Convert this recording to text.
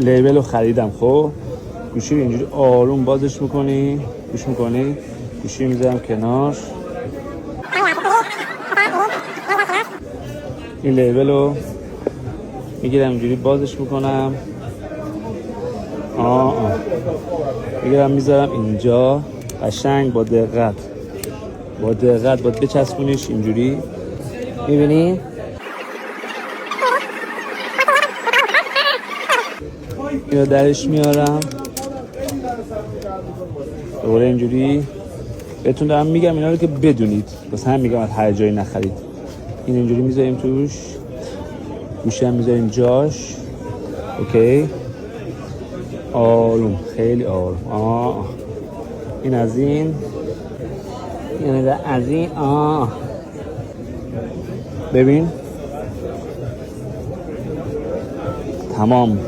لیبل رو خریدم. خب گوشی رو اینجوری آروم بازش میکنی، گوش میکنی، گوشی میذارم کنار. این لیبل رو میگیرم اینجوری بازش میکنم. میگیرم میذارم اینجا. قشنگ با دقت باید بچسبونیش اینجوری. میبینی؟ اینو درش میارم دوباره اینجوری. بهتون دارم میگم اینا رو که بدونید، بس هم میگم از هر جایی نخرید. این اینجوری میذاریم توش، گوشی هم میذاریم جاش. اوکی، آروم، خیلی آروم. این از این، یعنی از این. ببین تمام.